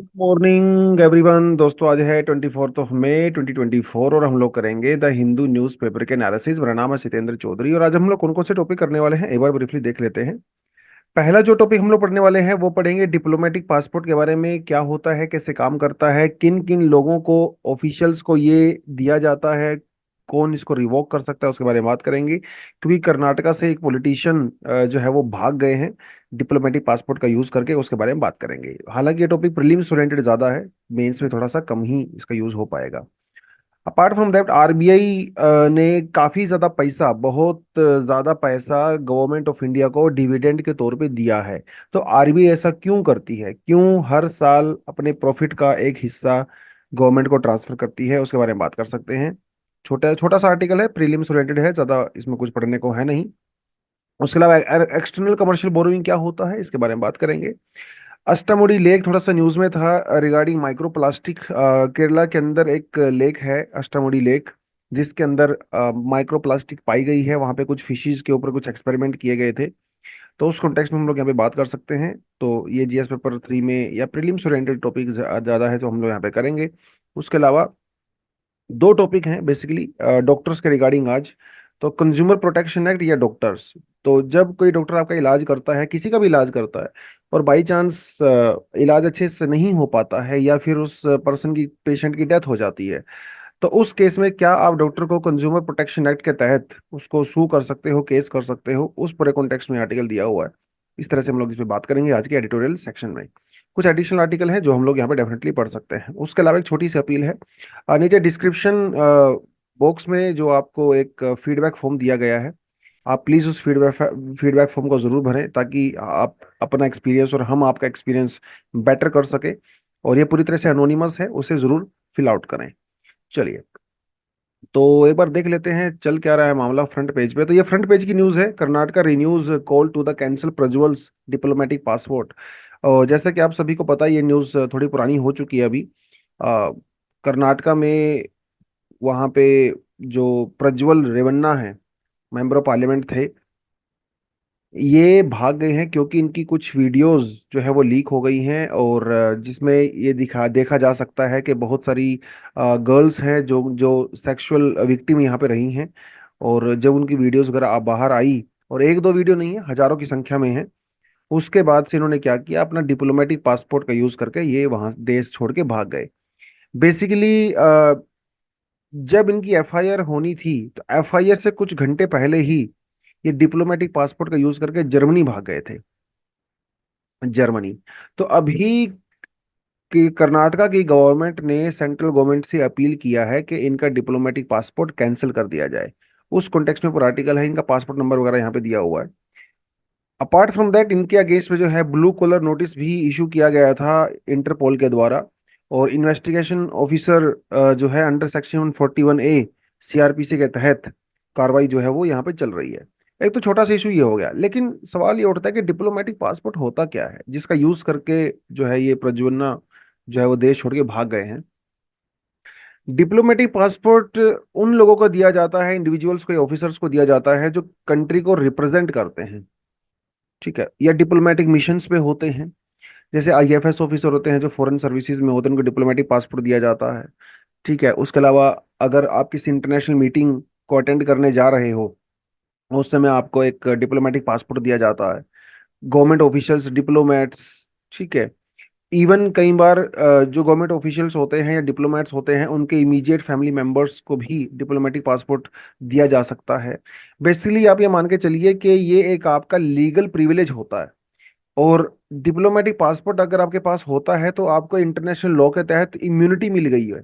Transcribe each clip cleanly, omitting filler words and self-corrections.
Good morning everyone. दोस्तों, आज है 24 मई 2024 और हम लोग करेंगे द हिंदू न्यूज़पेपर के एनालिसिस। मेरा नाम है सत्येंद्र चौधरी और आज हम लोग कौन कौन से टॉपिक करने वाले हैं एक बार ब्रीफली देख लेते हैं। पहला जो टॉपिक हम लोग पढ़ने वाले हैं वो पढ़ेंगे डिप्लोमेटिक पासपोर्ट के बारे में, क्या होता है, कैसे काम करता है, किन किन लोगों को, ऑफिशियल्स को ये दिया जाता है, कौन इसको रिवोक कर सकता है, उसके बारे में बात करेंगे। क्योंकि कर्नाटका से एक पॉलिटिशियन जो है वो भाग गए हैं डिप्लोमेटिक पासपोर्ट का यूज करके, उसके बारे में बात करेंगे। हालांकि ये टॉपिक प्रीलिम्स ओरिएंटेड ज्यादा है, मेंस में थोड़ा सा कम ही इसका यूज हो पाएगा। अपार्ट फ्रॉम दैट आरबीआई ने काफी ज्यादा पैसा, बहुत ज्यादा पैसा गवर्नमेंट ऑफ इंडिया को डिविडेंड के तौर पे दिया है। तो आरबीआई ऐसा क्यों करती है, क्यों हर साल अपने प्रॉफिट का एक हिस्सा गवर्नमेंट को ट्रांसफर करती है, उसके बारे में बात कर सकते हैं। छोटा छोटा सा आर्टिकल है, प्रीलिम्स ओरिएंटेड है, ज्यादा इसमें कुछ पढ़ने को है नहीं। उसके अलावा एक्सटर्नल कमर्शियल बोरोइंग क्या होता है, इसके बारे में बात करेंगे। अष्टामुडी लेक थोड़ा सा न्यूज में था रिगार्डिंग माइक्रो प्लास्टिक। केरला के अंदर एक लेक है अष्टामुडी लेक, जिसके अंदर माइक्रो प्लास्टिक पाई गई है। वहां पे कुछ फिशीज के ऊपर कुछ एक्सपेरिमेंट किए गए थे, तो उस कॉन्टेक्स्ट में हम लोग यहाँ पे बात कर सकते हैं। तो ये जीएस पेपर 3 में या प्रीलिम्स ओरिएंटेड टॉपिक ज्यादा है, तो हम लोग यहाँ पे करेंगे। उसके अलावा दो टॉपिक हैं बेसिकली डॉक्टर्स के रिगार्डिंग आज। तो कंज्यूमर प्रोटेक्शन एक्ट या डॉक्टर्स। तो जब कोई डॉक्टर आपका इलाज करता है, किसी का भी इलाज करता है, और बाई चांस इलाज अच्छे से नहीं हो पाता है या फिर उस पर्सन की, पेशेंट की डेथ हो जाती है, तो उस केस में क्या आप डॉक्टर को कंज्यूमर प्रोटेक्शन एक्ट के तहत उसको सू कर सकते हो, केस कर सकते हो, उस पूरे कॉन्टेक्स्ट में आर्टिकल दिया हुआ है। इस तरह से हम लोग इस पे बात करेंगे आज के एडिटोरियल सेक्शन में। कुछ एडिशनल आर्टिकल हैं जो हम लोग यहाँ पे डेफिनेटली पढ़ सकते हैं। उसके अलावा एक छोटी सी अपील है, नीचे डिस्क्रिप्शन बॉक्स में जो आपको एक फीडबैक फॉर्म दिया गया है, आप प्लीज़ उस फीडबैक फीडबैक फॉर्म को ज़रूर भरें, ताकि आप अपना एक्सपीरियंस और हम आपका एक्सपीरियंस बेटर कर सके। और ये पूरी तरह से अनोनिमस है, उसे ज़रूर फिल आउट करें। चलिए, तो एक बार देख लेते हैं चल क्या रहा है मामला फ्रंट पेज पे। तो ये फ्रंट पेज की न्यूज़ है, Karnataka renews call to the cancel Prajwal's diplomatic passport. और जैसे कि आप सभी को पता है, ये न्यूज़ थोड़ी पुरानी हो चुकी है अभी। कर्नाटका में, वहाँ पे जो प्रज्वल रेवन्ना है, मेंबर ऑफ पार्लियामेंट थे, ये भाग गए हैं क्योंकि इनकी कुछ वीडियोस जो है वो लीक हो गई हैं। और जिसमें ये देखा जा सकता है कि बहुत सारी गर्ल्स हैं जो जो सेक्सुअल विक्टिम यहाँ पे रही हैं। और जब उनकी वीडियोस वगैरह बाहर आई, और एक दो वीडियो नहीं है, हजारों की संख्या में है, उसके बाद से इन्होंने क्या किया, अपना डिप्लोमेटिक पासपोर्ट का यूज करके ये वहां देश छोड़ के भाग गए। बेसिकली जब इनकी एफआईआर होनी थी, तो एफआईआर से कुछ घंटे पहले ही ये डिप्लोमेटिक पासपोर्ट का यूज करके जर्मनी भाग गए थे। जर्मनी। तो अभी की कर्नाटका की गवर्नमेंट ने सेंट्रल गवर्नमेंट से अपील किया है कि इनका डिप्लोमेटिक पासपोर्ट कैंसिल कर दिया जाए। उस कॉन्टेक्स्ट में पूरा आर्टिकल है, इनका पासपोर्ट नंबर वगैरह यहाँ पे दिया हुआ है। अपार्ट फ्रॉम दैट, इनके अगेंस्ट में जो है ब्लू कलर नोटिस भी इशू किया गया था इंटरपोल के द्वारा। और इन्वेस्टिगेशन ऑफिसर जो है अंडर सेक्शन 41A सीआरपीसी के तहत कार्रवाई जो है वो यहाँ पे चल रही है। एक तो छोटा सा इशू ये हो गया, लेकिन सवाल ये उठता है कि डिप्लोमेटिक पासपोर्ट होता क्या है जिसका यूज करके जो है ये प्रज्वलना जो है वो देश छोड़ के भाग गए हैं। डिप्लोमेटिक पासपोर्ट उन लोगों को दिया जाता है, इंडिविजुअल्स को या ऑफिसर्स को दिया जाता है जो कंट्री को रिप्रेजेंट करते हैं, ठीक है, या डिप्लोमेटिक मिशंस पे होते हैं। जैसे आईएफएस ऑफिसर होते हैं जो फॉरेन सर्विसेज में होते हैं, उनको डिप्लोमेटिक पासपोर्ट दिया जाता है। ठीक है, उसके अलावा अगर आप किसी इंटरनेशनल मीटिंग को अटेंड करने जा रहे हो, उस समय आपको एक डिप्लोमेटिक पासपोर्ट दिया जाता है। गवर्नमेंट ऑफिशियल्स, डिप्लोमेट्स, ठीक है, इवन कई बार जो गवर्नमेंट ऑफिशियल्स होते हैं या डिप्लोमेट्स होते हैं, उनके इमीडिएट फैमिली मेंबर्स को भी डिप्लोमेटिक पासपोर्ट दिया जा सकता है। बेसिकली आप ये मान के चलिए कि ये एक आपका लीगल प्रिविलेज होता है। और डिप्लोमेटिक पासपोर्ट अगर आपके पास होता है, तो आपको इंटरनेशनल लॉ के तहत इम्यूनिटी मिल गई है।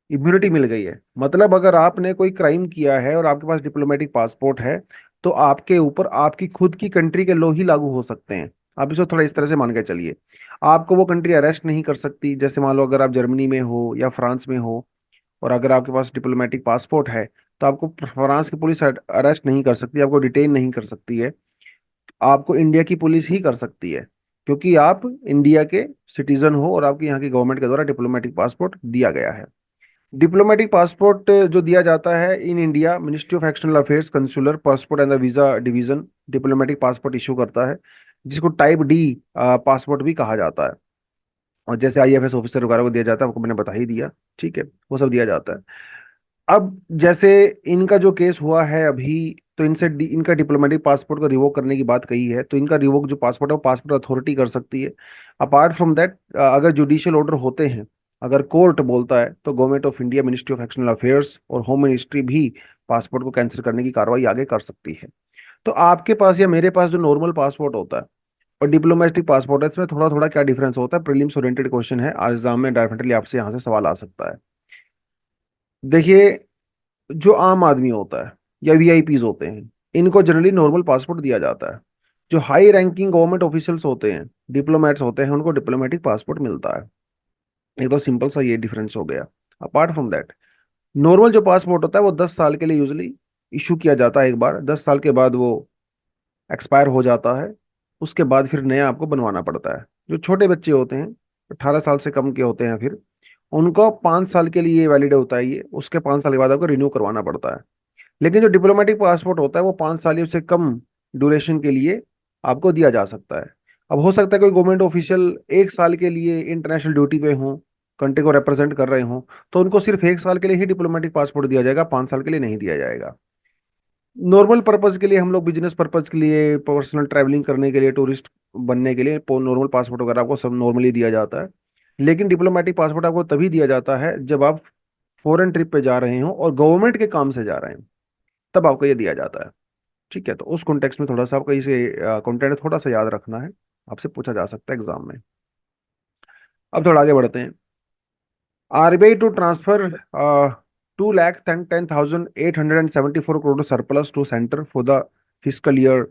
इम्यूनिटी मिल गई है, मतलब अगर आपने कोई क्राइम किया है और आपके पास डिप्लोमेटिक पासपोर्ट है, तो आपके ऊपर आपकी खुद की कंट्री के लॉ ही लागू हो सकते हैं। आप इसको थोड़ा इस तरह से मान के चलिए। आपको वो कंट्री अरेस्ट नहीं कर सकती। जैसे मान लो अगर आप जर्मनी में हो या फ्रांस में हो, और अगर आपके पास डिप्लोमेटिक पासपोर्ट है, तो आपको फ्रांस की पुलिस अरेस्ट नहीं कर सकती, आपको डिटेन नहीं कर सकती है। आपको इंडिया की पुलिस ही कर सकती है, क्योंकि आप इंडिया के सिटीजन हो और आपके यहाँ की गवर्नमेंट के द्वारा डिप्लोमेटिक पासपोर्ट दिया गया है। डिप्लोमेटिक पासपोर्ट जो दिया जाता है in India, ministry of external affairs consular passport and the visa division diplomatic passport issue करता है, जिसको टाइप डी पासपोर्ट भी कहा जाता है। और जैसे आईएफएस ऑफिसर वगैरह को दिया जाता है, आपको मैंने बता ही दिया। ठीक है, वो सब दिया जाता है। अब जैसे इनका जो केस हुआ है अभी, तो इनका डिप्लोमेटिक पासपोर्ट को रिवोक करने की बात कही है, तो इनका रिवोक जो पासपोर्ट है वो पासपोर्ट अथॉरिटी कर सकती है। अपार्ट फ्रॉम दैट, अगर जुडिशियल ऑर्डर होते हैं, अगर कोर्ट बोलता है, तो government of India, ministry of external affairs और होम मिनिस्ट्री भी पासपोर्ट को कैंसिल करने की कार्रवाई आगे कर सकती है। तो आपके पास या मेरे पास जो नॉर्मल पासपोर्ट होता है और डिप्लोमेटिक पासपोर्ट है, इसमें थोड़ा थोड़ा क्या डिफरेंस होता है? प्रीलिम्स ओरिएंटेड क्वेश्चन है, आज एग्जाम में डेफिनेटली आपसे यहाँ से सवाल आ सकता है। देखिए, जो आम आदमी होता है या वीआईपीज होते हैं, इनको जनरली नॉर्मल पासपोर्ट दिया जाता है। जो हाई रैंकिंग गवर्नमेंट ऑफिशियल्स होते हैं, डिप्लोमेट्स होते हैं, उनको डिप्लोमेटिक पासपोर्ट मिलता है। एक तो सिंपल सा ये डिफरेंस हो गया। अपार्ट फ्रॉम दैट, नॉर्मल जो पासपोर्ट होता है वो 10 साल के लिए यूजली इशू किया जाता है एक बार, 10 साल के बाद वो एक्सपायर हो जाता है। उसके बाद फिर नया आपको बनवाना पड़ता है। जो छोटे बच्चे होते हैं, 18 साल से कम के होते हैं, फिर उनको 5 साल के लिए वैलिड होता है ये, उसके 5 साल के बाद आपको रिन्यू करवाना पड़ता है। लेकिन जो डिप्लोमेटिक पासपोर्ट होता है वो 5 साल या उससे कम ड्यूरेशन के लिए आपको दिया जा सकता है। अब हो सकता है कोई गवर्नमेंट ऑफिशियल 1 साल के लिए इंटरनेशनल ड्यूटी पे हो, कंट्री को रिप्रेजेंट कर रहे हो, तो उनको सिर्फ 1 साल के लिए ही डिप्लोमेटिक पासपोर्ट दिया जाएगा, 5 साल के लिए नहीं दिया जाएगा। नॉर्मल पर्पज के लिए, हम लोग बिजनेस पर्पज के लिए, पर्सनल ट्रैवलिंग करने के लिए, टूरिस्ट बनने के लिए नॉर्मल पासपोर्ट वगैरह आपको सब नॉर्मली दिया जाता है। लेकिन डिप्लोमेटिक पासपोर्ट आपको तभी दिया जाता है जब आप फॉरेन ट्रिप पे जा रहे हो और गवर्नमेंट के काम से जा रहे हैं, तब आपको ये दिया जाता है। ठीक है, तो उस कॉन्टेक्स्ट में थोड़ा सा आपको इसे कंटेंट थोड़ा सा याद रखना है, आपसे पूछा जा सकता है एग्जाम में। अब थोड़ा आगे बढ़ते हैं। RBI to transfer 2,10,874 crore surplus to center for the fiscal year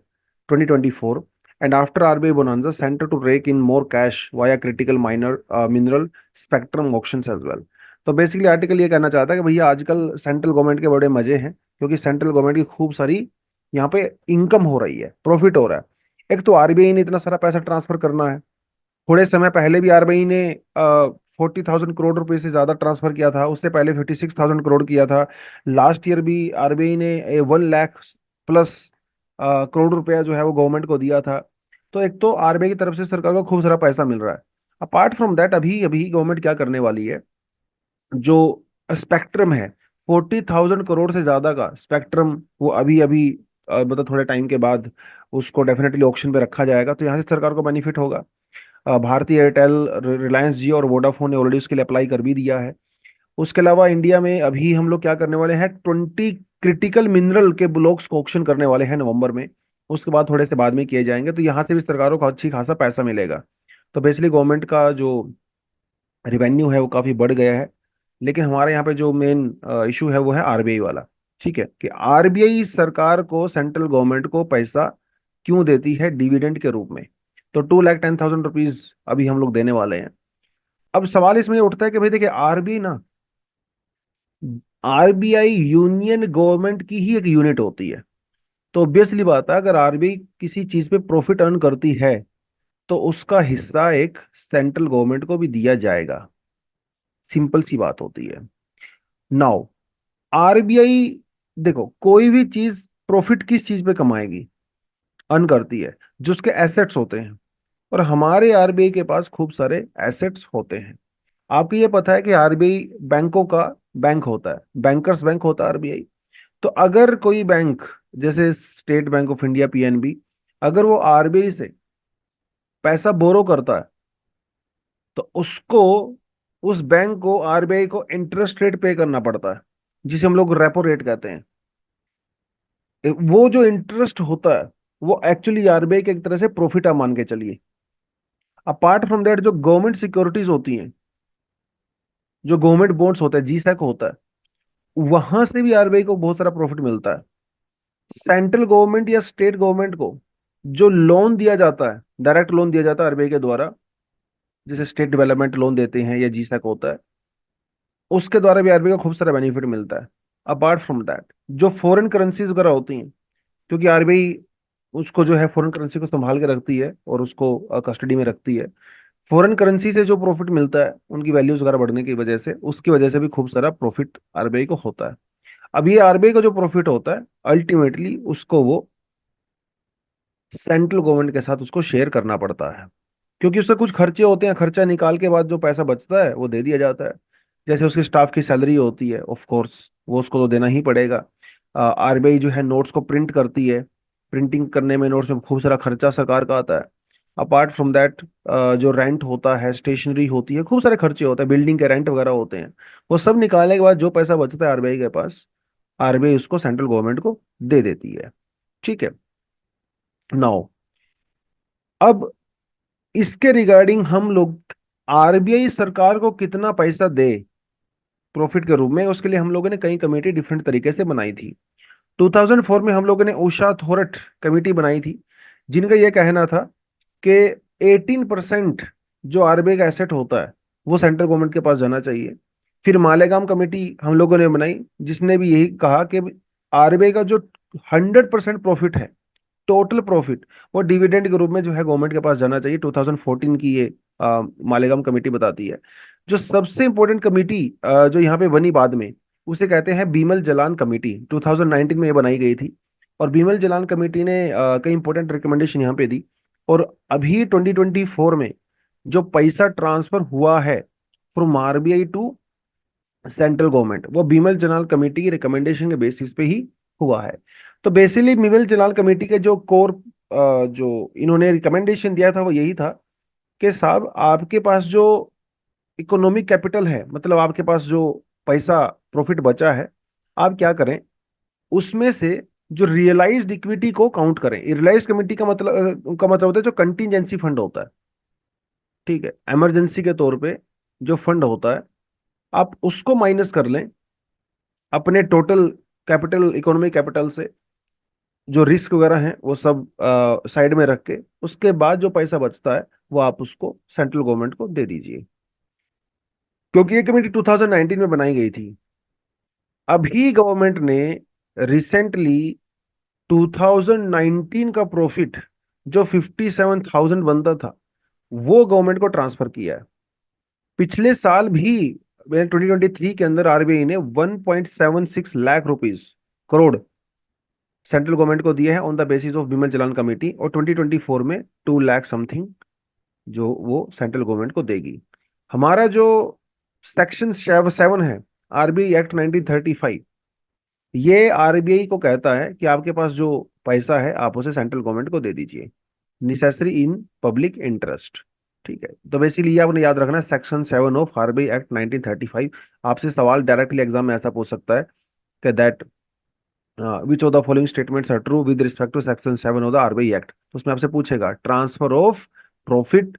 2024, and after RBI bonanza, center to rake in more cash via critical minor mineral spectrum auctions as well। तो बेसिकली आर्टिकल ये कहना चाहता है कि भैया आजकल central government के बड़े मजे हैं, क्योंकि सेंट्रल गवर्नमेंट की खूब सारी यहाँ पे इनकम हो रही है, प्रॉफिट हो रहा है। एक तो आरबीआई ने इतना सारा पैसा ट्रांसफर करना है। थोड़े समय पहले भी आरबीआई ने 40,000 करोड़ रुपए से ज्यादा ट्रांसफर किया था, उससे पहले 56,000 करोड़ किया था। लास्ट ईयर भी आरबीआई ने 1 लाख प्लस करोड़ रुपया जो है वो गवर्नमेंट को दिया था। तो एक तो आरबीआई की तरफ से सरकार को खूब सारा पैसा मिल रहा है। अपार्ट फ्रॉम दैट, अभी अभी गवर्नमेंट क्या करने वाली है, जो स्पेक्ट्रम है, 40,000 करोड़ से ज्यादा का स्पेक्ट्रम, वो अभी अभी मतलब थोड़े टाइम के बाद उसको डेफिनेटली ऑक्शन पे रखा जाएगा, तो यहाँ से सरकार को बेनिफिट होगा। भारतीय एयरटेल, रिलायंस जियो और वोडाफोन ने ऑलरेडी उसके लिए अप्लाई कर भी दिया है। उसके अलावा इंडिया में अभी हम लोग क्या करने वाले हैं, 20 क्रिटिकल मिनरल के ब्लॉक्स को ऑक्शन करने वाले हैं नवंबर में। उसके बाद थोड़े से बाद में किए जाएंगे, तो यहाँ से भी सरकारों को अच्छी खासा पैसा मिलेगा। तो बेसिकली गवर्नमेंट का जो रिवेन्यू है वो काफी बढ़ गया है। लेकिन हमारे यहाँ पे जो मेन इशू है वो है आरबीआई वाला। ठीक है, कि आरबीआई सरकार को, सेंट्रल गवर्नमेंट को पैसा क्यों देती है डिविडेंड के रूप में। तो 2,10,000 रुपीज अभी हम लोग देने वाले हैं। अब सवाल इसमें ये उठता है कि भाई देखिए, आरबीआई ना, आरबीआई यूनियन गवर्नमेंट की ही एक यूनिट होती है। तो ऑब्वियसली बात है, अगर आरबीआई किसी चीज पे प्रॉफिट अर्न करती है, तो उसका हिस्सा एक सेंट्रल गवर्नमेंट को भी दिया जाएगा। सिंपल सी बात होती है। नाउ, आरबीआई, देखो कोई भी चीज प्रॉफिट किस चीज पे कमाएगी, अर्न करती है, जो उसके एसेट्स होते हैं। और हमारे आरबीआई के पास खूब सारे एसेट्स होते हैं। आपको ये पता है कि आरबीआई बैंकों का बैंक होता है, बैंकर्स बैंक होता है आरबीआई। तो अगर कोई बैंक, जैसे state bank of India PNB, अगर वो आरबीआई से पैसा बोरो करता है, तो उसको, उस बैंक को, आरबीआई को इंटरेस्ट रेट पे करना पड़ता है, जिसे हम लोग रेपो रेट कहते हैं। वो जो इंटरेस्ट होता है, वो एक्चुअली आरबीआई के एक तरह से प्रॉफिट आप मान के चलिए। अपार्ट फ्रॉम दैट, जो गवर्नमेंट सिक्योरिटीज होती हैं, जो गवर्नमेंट बॉन्ड्स होता है, जीसैक होता है, वहां से भी आरबीआई को बहुत सारा प्रॉफिट मिलता है। सेंट्रल गवर्नमेंट या स्टेट गवर्नमेंट को जो लोन दिया जाता है, डायरेक्ट लोन दिया जाता है आरबीआई के द्वारा, जैसे स्टेट डेवलपमेंट लोन देते हैं या जीसैक होता है, उसके द्वारा भी आरबीआई को खूब सारा बेनिफिट मिलता है। अपार्ट फ्रॉम दैट, जो फॉरेन करेंसीज वगैरह होती हैं, क्योंकि आरबीआई उसको जो है फॉरेन करेंसी को संभाल के रखती है और उसको कस्टडी में रखती है। फॉरेन करेंसी से जो प्रॉफिट मिलता है, उनकी वैल्यूज वगैरह बढ़ने की वजह से, उसकी वजह से भी खूब सारा प्रॉफिट आरबीआई को होता है। अब ये आरबीआई का जो प्रॉफिट होता है, अल्टीमेटली उसको वो सेंट्रल गवर्नमेंट के साथ उसको शेयर करना पड़ता है। क्योंकि उससे कुछ खर्चे होते हैं, खर्चा निकाल के बाद जो पैसा बचता है वो दे दिया जाता है। जैसे उसके स्टाफ की सैलरी होती है, ऑफ कोर्स वो उसको तो देना ही पड़ेगा। आरबीआई जो है नोट्स को प्रिंट करती है, प्रिंटिंग करने में नोट्स में खूब सारा खर्चा सरकार का आता है। अपार्ट फ्रॉम दैट, जो रेंट होता है, स्टेशनरी होती है, खूब सारे खर्चे होते हैं, बिल्डिंग के रेंट वगैरह होते हैं। वो सब निकालने के बाद जो पैसा बचता है आरबीआई के पास, आरबीआई उसको सेंट्रल गवर्नमेंट को दे देती है। ठीक है। नाउ, अब इसके रिगार्डिंग हम लोग आरबीआई सरकार को कितना पैसा दे प्रॉफिट के रूप में, उसके लिए हम लोगों ने कई कमेटी डिफरेंट तरीके से बनाई थी। 2004 में हम लोगों ने उषा थोरट कमेटी बनाई थी, जिनका यह कहना था कि 18% जो आरबीआई का एसेट होता है वो सेंट्रल गवर्नमेंट के पास जाना चाहिए। फिर मालेगाम कमेटी हम लोगों ने बनाई, जिसने भी यही कहा कि आरबीआई का जो 100% प्रॉफिट है, टोटल प्रॉफिट, वो डिविडेंड के रूप में जो है गवर्नमेंट के पास जाना चाहिए। 2014 की ये मालेगाम कमेटी बताती है। जो सबसे इंपॉर्टेंट कमेटी जो यहाँ पे बनी बाद में, उसे कहते हैं बीमल जलान कमेटी। 2019 में ये बनाई गई थी, और बीमल जलान कमेटी ने कई इंपॉर्टेंट रिकमेंडेशन यहाँ पे दी। और अभी 2024 में जो पैसा ट्रांसफर हुआ है from RBI to central government, वो बीमल जलाल कमेटी की रिकमेंडेशन के बेसिस पे ही हुआ है। तो बेसिकली बीमल जलाल कमेटी के जो कोर जो इन्होंने रिकमेंडेशन दिया था वो यही था कि साहब, आपके पास जो इकोनॉमिक कैपिटल है, मतलब आपके पास जो पैसा प्रॉफिट बचा है, आप क्या करें, उसमें से जो रियलाइज्ड इक्विटी को काउंट करें। रियलाइज्ड कमेटी का मतलब होता है जो कंटीजेंसी फंड होता है। ठीक है, इमरजेंसी के तौर पे जो फंड होता है, आप उसको माइनस कर लें अपने टोटल कैपिटल, इकोनॉमिक कैपिटल से। जो रिस्क वगैरह हैं वो सब साइड में रख के, उसके बाद जो पैसा बचता है वो आप उसको सेंट्रल गवर्नमेंट को दे दीजिए। क्योंकि ये कमेटी 2019 में बनाई गई थी। अभी गवर्नमेंट ने रिसेंटली 2019 का प्रॉफिट जो 57,000 बनता था, वो गवर्नमेंट को ट्रांसफर किया है। पिछले साल भी 2023 के अंदर आरबीआई ने 1.76 lakh rupees, crore, central government को दिए हैं on the basis of Bimal Jalan committee. और 2024 में 2 लाख समथिंग जो वो सेंट्रल गवर्नमेंट को देगी। हमारा जो सेक्शन 7 है, आरबीआई एक्ट 1935, ये आरबीआई को कहता है कि आपके पास जो पैसा है आप उसे सेंट्रल गवर्नमेंट को दे दीजिए, निसेसरी इन पब्लिक इंटरेस्ट। ठीक है, तो बेसिकली ये आपने याद रखना है, सेक्शन 7 ऑफ आरबीआई एक्ट 1935। आपसे सवाल डायरेक्टली एग्जाम में ऐसा पूछ सकता है कि that which of the following statements are true with respect to section 7 of the RBI act. तो उसमें आपसे पूछेगा transfer of profit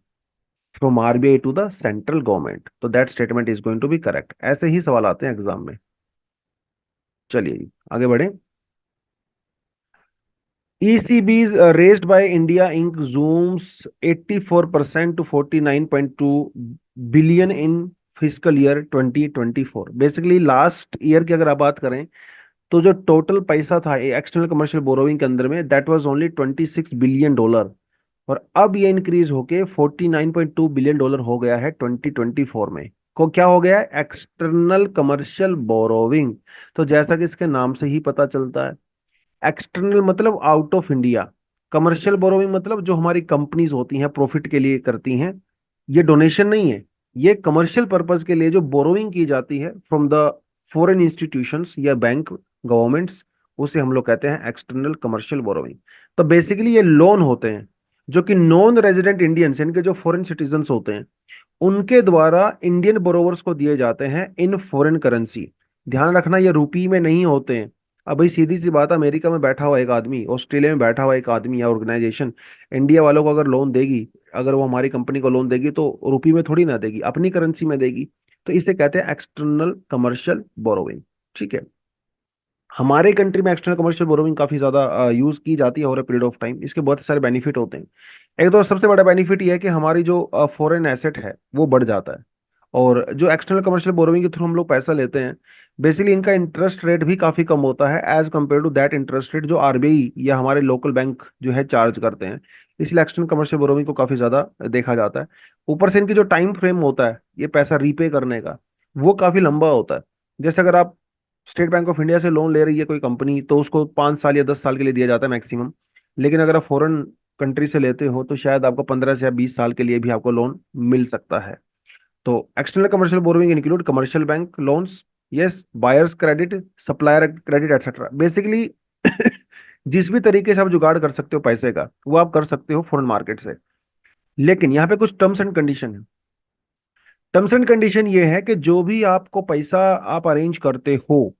from RBI to the central government, तो that statement is going to be correct. ऐसे ही सवाल आते हैं एग्जाम में। चलिए जी, आगे बढ़े। ECBs raised by India Inc. zooms 84% to 49.2 billion in fiscal year 2024। Basically last year की अगर आप बात करें, तो जो टोटल पैसा था एक्सटर्नल कमर्शियल बोरोइंग के अंदर में, दैट वाज ओनली $26 बिलियन। और अब ये इंक्रीज होके $49.2 बिलियन हो गया है 2024 में। को क्या हो गया है? External commercial borrowing. तो जैसा कि इसके नाम से ही पता चलता है, एक्सटर्नल मतलब out of India, commercial borrowing मतलब जो हमारी कंपनीज होती हैं प्रॉफिट के लिए करती हैं। ये डोनेशन नहीं है, ये कमर्शियल पर्पज के लिए जो बोरोइंग की जाती है फ्रॉम द फॉरेन इंस्टीट्यूशंस या बैंक, गवर्नमेंट्स, उसे हम लोग कहते हैं एक्सटर्नल कमर्शियल बोरोइंग। तो बेसिकली ये लोन होते हैं जो कि नॉन रेजिडेंट इंडियंस, इनके जो फॉरेन सिटीजन होते हैं, उनके द्वारा इंडियन बोरोवर्स को दिए जाते हैं इन फॉरेन करेंसी। ध्यान रखना, ये रुपी में नहीं होते हैं। अब भाई सीधी सी बात है, अमेरिका में बैठा हुआ एक आदमी, ऑस्ट्रेलिया में बैठा हुआ एक आदमी या ऑर्गेनाइजेशन इंडिया वालों को अगर लोन देगी, अगर वो हमारी कंपनी को लोन देगी, तो रुपी में थोड़ी ना देगी, अपनी करेंसी में देगी। तो इसे कहते हैं एक्सटर्नल कमर्शियल बोरोइंग। ठीक है, हमारे कंट्री में एक्सटर्नल कमर्शियल बोरोइंग काफी ज्यादा यूज की जाती है over a period of time. इसके बहुत सारे बेनिफिट होते हैं। एक तो सबसे बड़ा बेनिफिट ये है कि हमारी जो फॉरेन एसेट है वो बढ़ जाता है। और जो एक्सटर्नल कमर्शियल बोरोइंग के थ्रू हम लोग पैसा लेते हैं, बेसिकली इनका इंटरेस्ट रेट भी काफी कम होता है as compare to that interest rate जो आरबीआई या हमारे लोकल बैंक जो है चार्ज करते हैं। इसलिए एक्सटर्नल कमर्शियल बोरोइंग को काफी ज्यादा देखा जाता है। ऊपर से इनकी जो टाइम फ्रेम होता है ये पैसा रीपे करने का, वो काफी लंबा होता है। जैसे अगर आप स्टेट बैंक ऑफ इंडिया से लोन ले रही है कोई कंपनी, तो उसको 5 साल या 10 साल के लिए दिया जाता है मैक्सिमम। लेकिन अगर आप फॉरेन कंट्री से लेते हो तो शायद आपको 15 से 20 साल के लिए भी आपको लोन मिल सकता है। तो external commercial borrowing include commercial bank loans, yes, buyers credit, supplier credit etcetera. Basically जिस भी तरीके से आप जुगाड़ कर सकते हो पैसे का, वो आप कर सकते हो फॉरेन मार्केट से। लेकिन यहाँ पे कुछ टर्म्स एंड कंडीशन है। टर्म्स एंड कंडीशन ये है कि जो भी आपको पैसा आप अरेंज करते हो,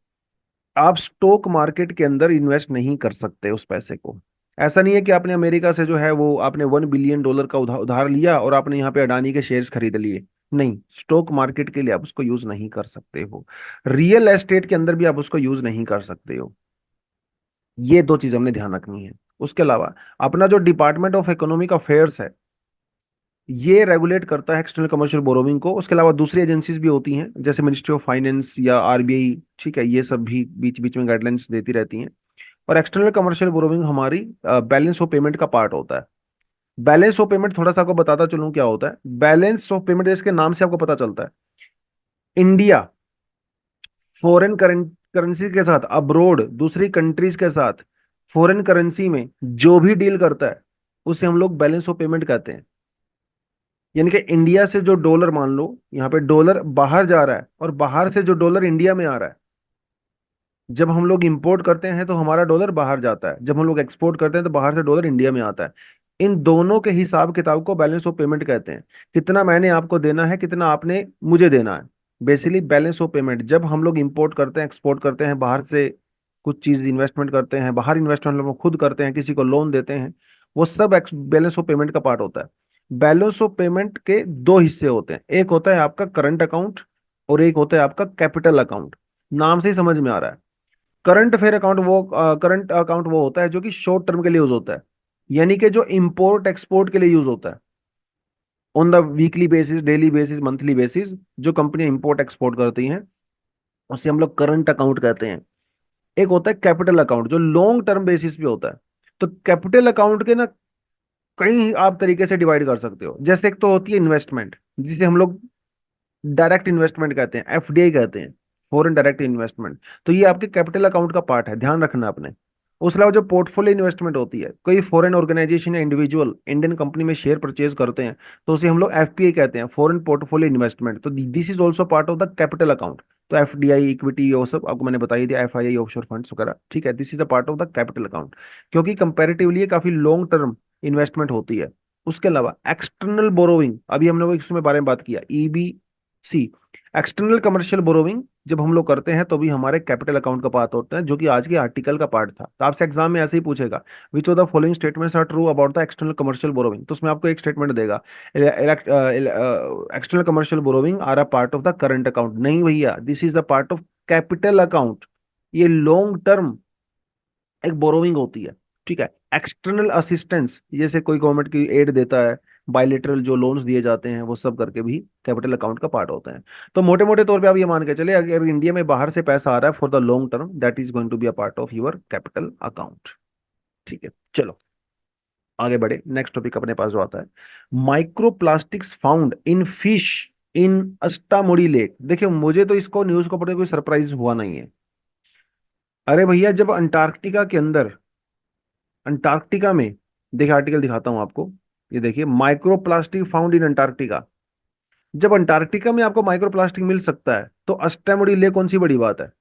आप स्टॉक मार्केट के अंदर इन्वेस्ट नहीं कर सकते उस पैसे को। ऐसा नहीं है कि आपने अमेरिका से जो है वो आपने $1 बिलियन का उधार लिया और आपने यहाँ पे अडानी के शेयर्स खरीद लिए। नहीं, स्टॉक मार्केट के लिए आप उसको यूज नहीं कर सकते हो। रियल एस्टेट के अंदर भी आप उसको यूज नहीं कर सकते हो। ये दो चीज हमने ध्यान रखनी है। उसके अलावा अपना जो डिपार्टमेंट ऑफ इकोनॉमिक अफेयर्स है, ये रेगुलेट करता है एक्सटर्नल कमर्शियल बोरोविंग को। उसके अलावा दूसरी एजेंसीज भी होती हैं जैसे मिनिस्ट्री ऑफ फाइनेंस या आरबीआई, ठीक है, ये सब भी बीच बीच में गाइडलाइंस देती रहती हैं। और एक्सटर्नल कमर्शियल बोरोविंग हमारी बैलेंस ऑफ पेमेंट का पार्ट होता है। बैलेंस ऑफ पेमेंट थोड़ा सा आपको बताता चलूं क्या होता है। बैलेंस ऑफ पेमेंट इसके नाम से आपको पता चलता है, इंडिया फॉरेन करेंसी के साथ, अब्रोड दूसरी कंट्रीज के साथ फॉरेन करेंसी में जो भी डील करता है, उसे हम लोग बैलेंस ऑफ पेमेंट कहते हैं। यानी कि इंडिया से जो डॉलर, मान लो यहाँ पे डॉलर बाहर जा रहा है और बाहर से जो डॉलर इंडिया में आ रहा है, जब हम लोग इंपोर्ट करते हैं तो हमारा डॉलर बाहर जाता है, जब हम लोग एक्सपोर्ट करते हैं तो बाहर से डॉलर इंडिया में आता है। इन दोनों के हिसाब किताब को बैलेंस ऑफ पेमेंट कहते हैं। कितना मैंने आपको देना है, कितना आपने मुझे देना है, बेसिकली बैलेंस ऑफ पेमेंट। जब हम लोग इंपोर्ट करते हैं, एक्सपोर्ट करते हैं, बाहर से कुछ चीज इन्वेस्टमेंट करते हैं, बाहर इन्वेस्टमेंट हम लोग खुद करते हैं, किसी को लोन देते हैं, वो सब बैलेंस ऑफ पेमेंट का पार्ट होता है। बैलेंस ऑफ पेमेंट के दो हिस्से होते हैं, एक होता है आपका करंट अकाउंट और एक होता है आपका कैपिटल अकाउंट। नाम से ही समझ में आ रहा है। करंट अकाउंट वो होता है जो कि शॉर्ट टर्म के लिए यूज होता है, यानी कि जो इंपोर्ट एक्सपोर्ट के लिए यूज होता है, on the weekly basis, daily basis, monthly basis, जो कंपनी इंपोर्ट एक्सपोर्ट करती हैं, उसे हम लोग करंट अकाउंट कहते हैं। एक होता है कैपिटल अकाउंट जो लॉन्ग टर्म बेसिस पे होता है। तो कैपिटल अकाउंट के ना कई आप तरीके से डिवाइड कर सकते हो। जैसे एक तो होती है इन्वेस्टमेंट, जिसे हम लोग डायरेक्ट इन्वेस्टमेंट कहते हैं, एफडीआई कहते हैं, फॉरेन डायरेक्ट इन्वेस्टमेंट। तो ये आपके कैपिटल अकाउंट का पार्ट है, ध्यान रखना आपने। उसके अलावा जो पोर्टफोलियो इन्वेस्टमेंट होती है, कोई फॉरेन ऑर्गेनाइजेशन या इंडिविजुअल इंडियन कंपनी में शेयर परचेज करते हैं, तो उसे हम लोग एफपीआई कहते हैं, फॉरेन पोर्टफोलियो इन्वेस्टमेंट। तो this is also part of the capital account. तो एफडीआई, इक्विटी, वो सब आपको मैंने बता ही दिया, एफआईआई, ऑफशोर फंड्स वगैरह, ठीक है, this is the part of the capital account, क्योंकि कंपैरेटिवली ये काफी लॉन्ग टर्म इन्वेस्टमेंट होती है। उसके अलावा एक्सटर्नल बोरोइंग, अभी हमने वो इसमें बारे में बात किया, ईबीसी, एक्सटर्नल कमर्शियल बोरोविंग जब हम लोग करते हैं तो भी हमारे कैपिटल अकाउंट का पार्ट होता है, जो कि आज के आर्टिकल का पार्ट था। तो आपसे एग्जाम में ऐसे ही पूछेगा, which of the following statements are true about the external commercial borrowing, तो उसमें आपको एक स्टेटमेंट देगा, external commercial borrowing are a part of the current account. नहीं भैया, this is the part of capital account. ये लॉन्ग टर्म एक borrowing होती है, ठीक है। एक्सटर्नल असिस्टेंस, जैसे कोई गवर्नमेंट की एड देता है, बायलेटरल जो लोन्स दिए जाते हैं, वो सब करके भी कैपिटल अकाउंट का पार्ट होता है। तो मोटे मोटे तौर पे आप ये मान के चले, अगर इंडिया में बाहर से पैसा आ रहा है for the long term, that is going to be a part of your capital account. ठीक है, चलो आगे बढ़े। नेक्स्ट टॉपिक अपने पास जो आता है, micro plastics found in fish in Ashtamudi lake. देखिए, मुझे तो इसको न्यूज को पढ़े कोई सरप्राइज हुआ नहीं है। अरे भैया, जब अंटार्कटिका के अंदर, अंटार्कटिका में, देखिए आर्टिकल दिखाता हूं आपको, ये देखिए, micro plastic found in Antarctica. जब अंटार्कटिका में आपको माइक्रो प्लास्टिक मिल सकता है तो अष्टामुडी लेक कौन सी बड़ी बात है।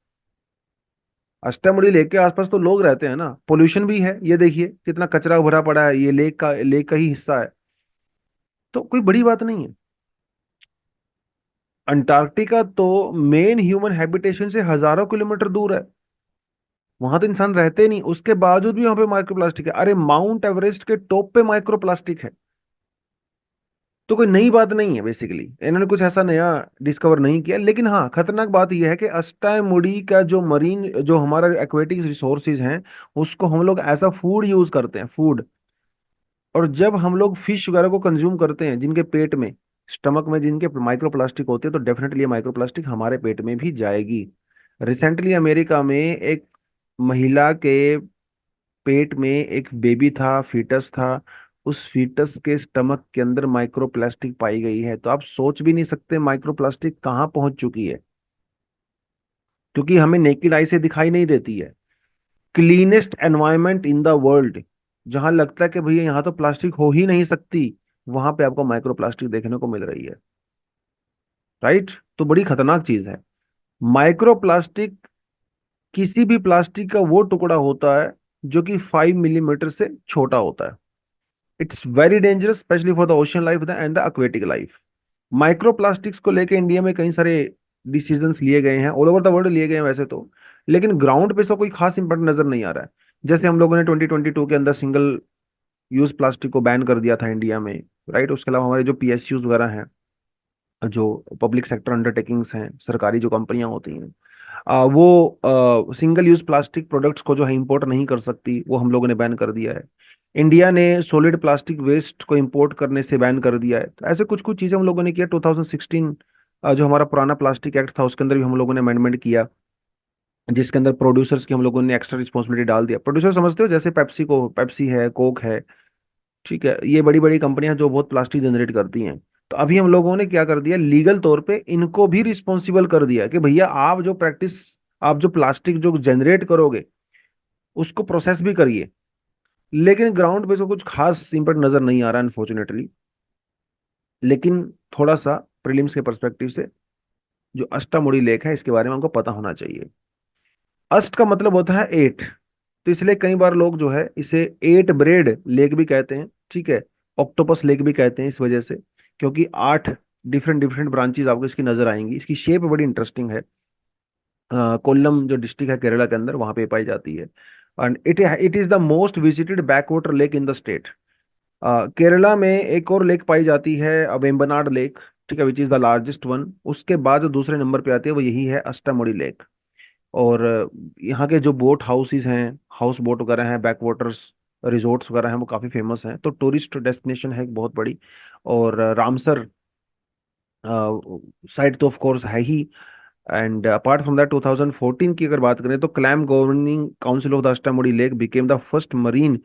अष्टामुडी लेक के आसपास तो लोग रहते हैं ना, पोल्यूशन भी है, ये देखिए कितना कचरा भरा पड़ा है, ये लेक का ही हिस्सा है, तो कोई बड़ी बात नहीं है। अंटार्कटिका तो मेन ह्यूमन हैबिटेशन से हजारों किलोमीटर दूर है, वहां तो इंसान रहते नहीं, उसके बावजूद भी वहां पे माइक्रो प्लास्टिक है। अरे माउंट एवरेस्ट के टॉप पे माइक्रो प्लास्टिक है, तो कोई नई बात नहीं है। बेसिकली इन्होंने कुछ ऐसा नया डिस्कवर नहीं किया। लेकिन हाँ, खतरनाक बात यह है कि अस्टामुडी का जो मरीन, जो हमारा एक्वेटिक रिसोर्सेज हैं, उसको हम लोग एज अ फूड यूज करते हैं, फूड। और जब हम लोग फिश वगैरह को कंज्यूम करते हैं, जिनके पेट में, स्टमक में जिनके माइक्रो प्लास्टिक होते हैं, तो डेफिनेटली ये माइक्रो प्लास्टिक हमारे पेट में भी जाएगी। रिसेंटली अमेरिका में एक महिला के पेट में एक बेबी था, फीटस था, उस फीटस के स्टमक के अंदर माइक्रो प्लास्टिक पाई गई है। तो आप सोच भी नहीं सकते माइक्रो प्लास्टिक कहाँ पहुंच चुकी है, क्योंकि हमें नेकेड आई से दिखाई नहीं देती है। Cleanest environment in the world, जहां लगता है कि भैया यहाँ तो प्लास्टिक हो ही नहीं सकती, वहां पे आपको माइक्रो प्लास्टिक देखने को मिल रही है। राइट। तो बड़ी खतरनाक चीज है। माइक्रो प्लास्टिक किसी भी प्लास्टिक का वो टुकड़ा होता है जो कि 5 मिलीमीटर से छोटा होता है। It's very dangerous specially for the ocean life and the aquatic life. Micro plastics को लेके इंडिया में कई सारे डिसीजंस लिए गए हैं, ऑल ओवर द वर्ल्ड लिए गए हैं वैसे तो, लेकिन ग्राउंड पे इसका कोई खास इंपैक्ट नजर नहीं आ रहा है। जैसे हम लोगों ने 2022 के अंदर सिंगल यूज प्लास्टिक को बैन कर दिया था इंडिया में। राइट। उसके अलावा हमारे जो पीएसयूज वगैरह हैं, जो पब्लिक सेक्टर अंडरटेकिंग्स हैं, सरकारी जो कंपनियां होती हैं, वो सिंगल यूज प्लास्टिक प्रोडक्ट्स को जो है इंपोर्ट नहीं कर सकती, वो हम लोगों ने बैन कर दिया है। इंडिया ने सॉलिड प्लास्टिक वेस्ट को इंपोर्ट करने से बैन कर दिया है। तो ऐसे कुछ कुछ चीजें हम लोगों ने किया। 2016 जो हमारा पुराना प्लास्टिक एक्ट था उसके अंदर भी हम लोगों ने अमेंडमेंट किया, जिसके अंदर प्रोड्यूसर्स की हम लोगों ने एक्स्ट्रा रिस्पॉन्सिबिलिटी डाल दिया। प्रोड्यूसर समझते हो, जैसे पेप्सी है, कोक है, ठीक है, ये बड़ी बड़ी कंपनियां जो बहुत प्लास्टिक जनरेट करती हैं। तो अभी हम लोगों ने क्या कर दिया, लीगल तौर पे इनको भी रिस्पॉन्सिबल कर दिया कि भैया आप जो प्लास्टिक जो जनरेट करोगे उसको प्रोसेस भी करिए। लेकिन ग्राउंड पे तो कुछ खास इम्पैक्ट नजर नहीं आ रहा अनफॉर्चुनेटली। लेकिन थोड़ा सा प्रीलिम्स के परस्पेक्टिव से जो अष्टामुड़ी लेक है इसके बारे में हमको पता होना चाहिए। अष्ट का मतलब होता है एट, तो इसलिए कई बार लोग जो है इसे एट ब्रेड लेक भी कहते हैं, ठीक है, ऑक्टोपस लेक भी कहते हैं इस वजह से, क्योंकि 8 डिफरेंट डिफरेंट ब्रांचेस आपको इसकी नजर आएंगी। इसकी शेप बड़ी इंटरेस्टिंग है। कोल्लम जो डिस्ट्रिक्ट है केरला के अंदर, वहां पे पाई जाती है। And it is the most visited back water lake in the state. Kerala में एक और लेक पाई जाती है, वेम्बनाड लेक, ठीक है, which is the largest one. उसके बाद जो दूसरे नंबर पे आती है वो यही है, अष्टामुड़ी लेक। और यहाँ के जो बोट हाउसेस हैं, हाउस बोट वगैरह हैं, बैक वाटर्स रिजोर्ट्स वगैरह हैं, वो काफ़ी फेमस हैं। तो टूरिस्ट डेस्टिनेशन है एक बहुत बड़ी। और रामसर साइट तो ऑफ कोर्स है ही। एंड अपार्ट फ्रॉम दैट 2014 की अगर बात करें तो clam governing council of the Ashtamudi lake became the first marine